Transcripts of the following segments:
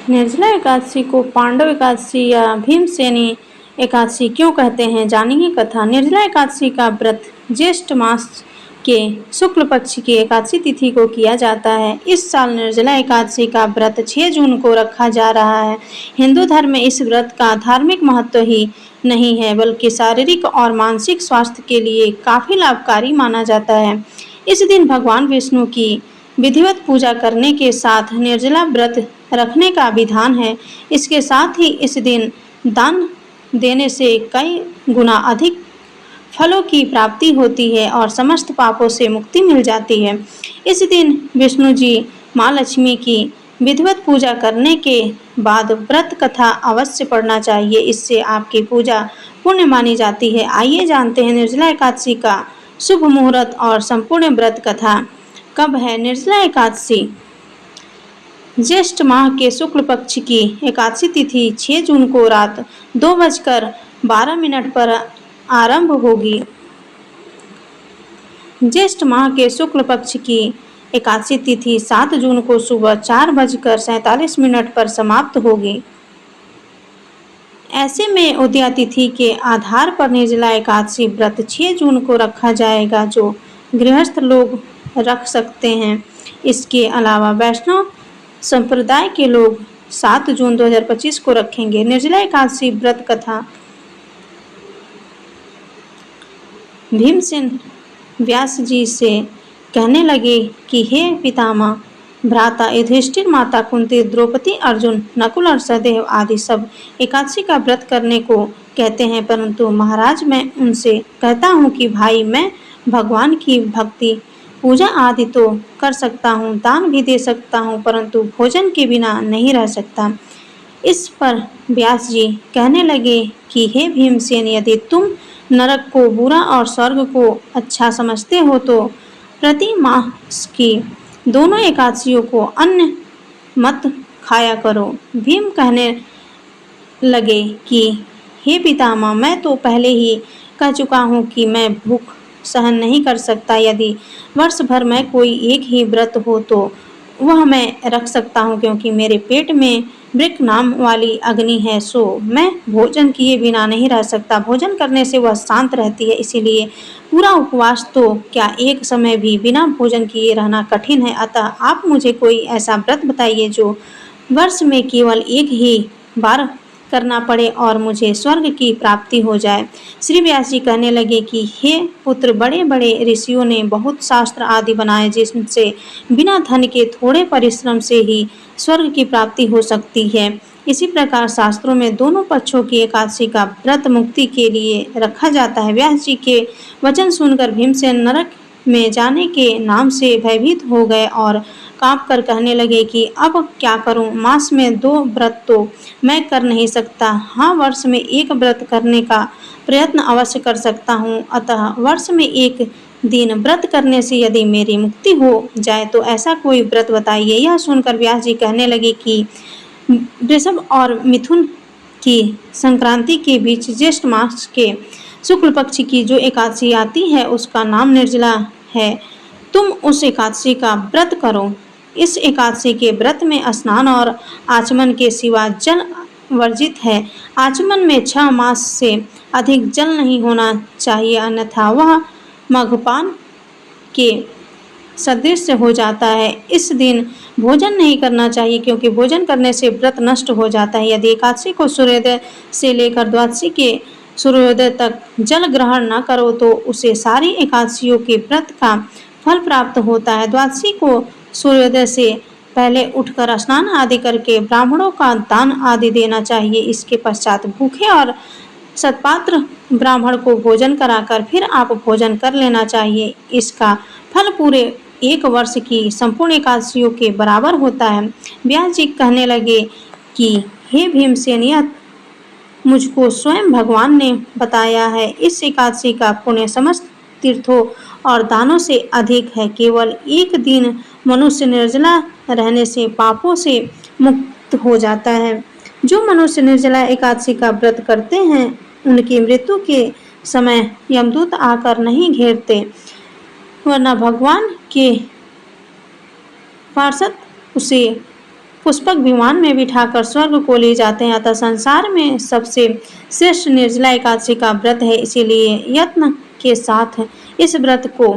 निर्जला एकादशी को पांडव एकादशी या भीमसेनी एकादशी क्यों कहते हैं, जानिए कथा। निर्जला एकादशी का व्रत ज्येष्ठ मास के शुक्ल पक्ष की एकादशी तिथि को किया जाता है। इस साल निर्जला एकादशी का व्रत 6 जून को रखा जा रहा है। हिंदू धर्म में इस व्रत का धार्मिक महत्व ही नहीं है, बल्कि शारीरिक और मानसिक स्वास्थ्य के लिए काफी लाभकारी माना जाता है। इस दिन भगवान विष्णु की विधिवत पूजा करने के साथ निर्जला व्रत रखने का विधान है। इसके साथ ही इस दिन दान देने से कई गुना अधिक फलों की प्राप्ति होती है और समस्त पापों से मुक्ति मिल जाती है। इस दिन विष्णु जी माँ लक्ष्मी की विधिवत पूजा करने के बाद व्रत कथा अवश्य पढ़ना चाहिए। इससे आपकी पूजा पुण्य मानी जाती है। आइए जानते हैं निर्जला एकादशी का शुभ मुहूर्त और संपूर्ण व्रत कथा। कब है निर्जला एकादशी? ज्येष्ठ माह के शुक्ल पक्ष की एकादशी तिथि 6 जून को रात 2:12 पर आरंभ होगी। ज्येष्ठ माह के शुक्ल पक्ष की एकादशी तिथि 7 जून को सुबह 4:47 पर समाप्त होगी। ऐसे में उदया तिथि के आधार पर निर्जला एकादशी व्रत 6 जून को रखा जाएगा, जो गृहस्थ लोग रख सकते हैं। इसके अलावा वैष्णव संप्रदाय के लोग 7 जून 2025 को रखेंगे। निर्जला एकादशी व्रत कथा। भीमसेन व्यास जी से कहने लगे कि हे पितामह, भ्राता युधिष्ठिर, माता कुंती, द्रौपदी, अर्जुन, नकुल और सहदेव आदि सब एकादशी का व्रत करने को कहते हैं, परंतु महाराज मैं उनसे कहता हूँ कि भाई, मैं भगवान की भक्ति पूजा आदि तो कर सकता हूँ, दान भी दे सकता हूँ, परंतु भोजन के बिना नहीं रह सकता। इस पर व्यास जी कहने लगे कि हे भीमसेन, यदि तुम नरक को बुरा और स्वर्ग को अच्छा समझते हो तो प्रति मास की दोनों एकादशियों को अन्न मत खाया करो। भीम कहने लगे कि हे पितामह, मैं तो पहले ही कह चुका हूँ कि मैं भूख सहन नहीं कर सकता। यदि वर्ष भर में कोई एक ही व्रत हो तो वह मैं रख सकता हूँ, क्योंकि मेरे पेट में वृक नाम वाली अग्नि है, सो मैं भोजन किए बिना नहीं रह सकता। भोजन करने से वह शांत रहती है, इसीलिए पूरा उपवास तो क्या एक समय भी बिना भोजन किए रहना कठिन है। अतः आप मुझे कोई ऐसा व्रत बताइए जो वर्ष में केवल एक ही बार करना पड़े और मुझे स्वर्ग की प्राप्ति हो जाए। श्री व्यास जी कहने लगे कि हे पुत्र, बड़े बड़े ऋषियों ने बहुत शास्त्र आदि बनाए, जिनसे बिना धन के थोड़े परिश्रम से ही स्वर्ग की प्राप्ति हो सकती है। इसी प्रकार शास्त्रों में दोनों पक्षों की एकादशी का व्रत मुक्ति के लिए रखा जाता है। व्यास जी के वचन सुनकर भीमसेन नरक में जाने के नाम से भयभीत हो गए और कांप कर कहने लगे कि अब क्या करूं? मास में 2 व्रत तो मैं कर नहीं सकता। हाँ, वर्ष में एक व्रत करने का प्रयत्न अवश्य कर सकता हूँ। अतः वर्ष में एक दिन व्रत करने से यदि मेरी मुक्ति हो जाए तो ऐसा कोई व्रत बताइए। यह सुनकर व्यास जी कहने लगे कि वृषभ और मिथुन की संक्रांति के बीच ज्येष्ठ मास के शुक्ल पक्ष की जो एकादशी आती है उसका नाम निर्जला है। तुम उस एकादशी का व्रत करो। इस एकादशी के व्रत में स्नान और आचमन के सिवा जल वर्जित है। आचमन में 6 मास से अधिक जल नहीं होना चाहिए, अन्यथा वह मद्यपान के सदृश हो जाता है। इस दिन भोजन नहीं करना चाहिए, क्योंकि भोजन करने से व्रत नष्ट हो जाता है। यदि एकादशी को सूर्योदय से लेकर द्वादशी के सूर्योदय तक जल ग्रहण न करो तो उसे सारी एकादशियों के व्रत का फल प्राप्त होता है। द्वादशी को सूर्योदय से पहले उठकर स्नान आदि करके ब्राह्मणों का दान आदि देना चाहिए। इसके पश्चात भूखे और सत्पात्र ब्राह्मण को भोजन कराकर फिर आप भोजन कर लेना चाहिए। इसका फल पूरे 1 वर्ष की संपूर्ण एकादशियों के बराबर होता है। व्यास जी कहने लगे कि हे भीमसेन, यह मुझको स्वयं भगवान ने बताया है। इस एकादशी का पुण्य समस्त तीर्थों और दानों से अधिक है। केवल एक दिन मनुष्य निर्जला रहने से पापों से मुक्त हो जाता है। जो मनुष्य निर्जला एकादशी का व्रत करते हैं उनकी मृत्यु के समय यमदूत आकर नहीं घेरते, वरना भगवान के पार्षद उसे पुष्पक विमान में बिठाकर स्वर्ग को ले जाते हैं। अतः संसार में सबसे श्रेष्ठ निर्जला एकादशी का व्रत है, इसीलिए यत्न के साथ इस व्रत को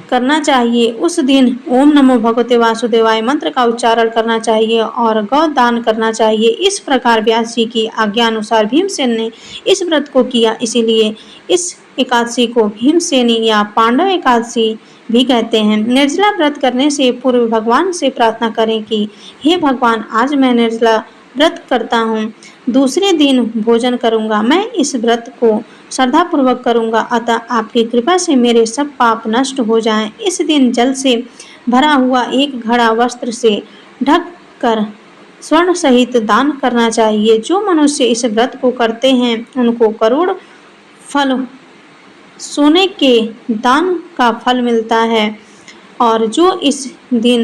करना चाहिए। उस दिन ओम नमो भगवते वासुदेवाय मंत्र का उच्चारण करना चाहिए और गौ दान करना चाहिए। इस प्रकार व्यास जी की आज्ञा अनुसार भीमसेन ने इस व्रत को किया, इसीलिए इस एकादशी को भीमसेनी या पांडव एकादशी भी कहते हैं। निर्जला व्रत करने से पूर्व भगवान से प्रार्थना करें कि हे भगवान, आज मैं निर्जला व्रत करता हूँ, दूसरे दिन भोजन करूँगा। मैं इस व्रत को श्रद्धापूर्वक करूँगा, अतः आपकी कृपा से मेरे सब पाप नष्ट हो जाएं। इस दिन जल से भरा हुआ एक घड़ा वस्त्र से ढक कर स्वर्ण सहित दान करना चाहिए। जो मनुष्य इस व्रत को करते हैं उनको करोड़ फल सोने के दान का फल मिलता है, और जो इस दिन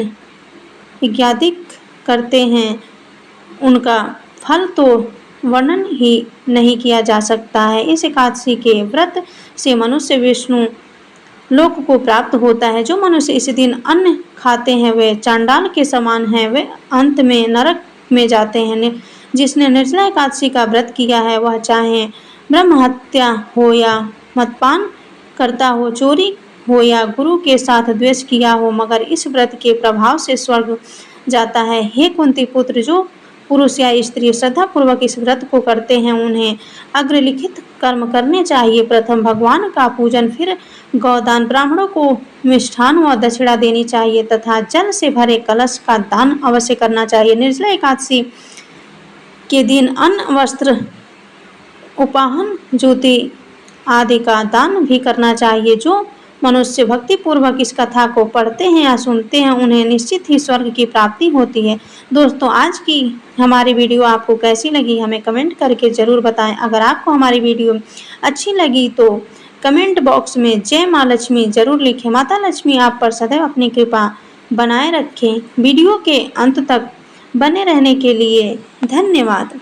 यज्ञादिक करते हैं उनका फल तो वर्णन ही नहीं किया जा सकता है। इस एकादशी के व्रत से मनुष्य विष्णु लोक को प्राप्त होता है। जो मनुष्य इस दिन अन्न खाते हैं वे चांडाल के समान हैं, वे अंत में नरक में जाते हैं। जिसने निर्जला एकादशी का व्रत किया है वह चाहे ब्रह्म हत्या हो या मदपान करता हो, चोरी हो या गुरु के साथ द्वेष किया हो, मगर इस व्रत के प्रभाव से स्वर्ग जाता है। हे कुंती पुत्र, जो पुरुष या स्त्री श्रद्धा पूर्वक इस व्रत को करते हैं उन्हें अग्रलिखित कर्म करने चाहिए। प्रथम भगवान का पूजन, फिर गौदान, ब्राह्मणों को मिष्ठान व दक्षिणा देनी चाहिए तथा जल से भरे कलश का दान अवश्य करना चाहिए। निर्जला एकादशी के दिन अन्न, वस्त्र, उपाहन, जूती आदि का दान भी करना चाहिए। जो मनुष्य भक्ति पूर्वक इस कथा को पढ़ते हैं या सुनते हैं उन्हें निश्चित ही स्वर्ग की प्राप्ति होती है। दोस्तों, आज की हमारी वीडियो आपको कैसी लगी हमें कमेंट करके ज़रूर बताएं। अगर आपको हमारी वीडियो अच्छी लगी तो कमेंट बॉक्स में जय माँ लक्ष्मी जरूर लिखें। माता लक्ष्मी आप पर सदैव अपनी कृपा बनाए रखें। वीडियो के अंत तक बने रहने के लिए धन्यवाद।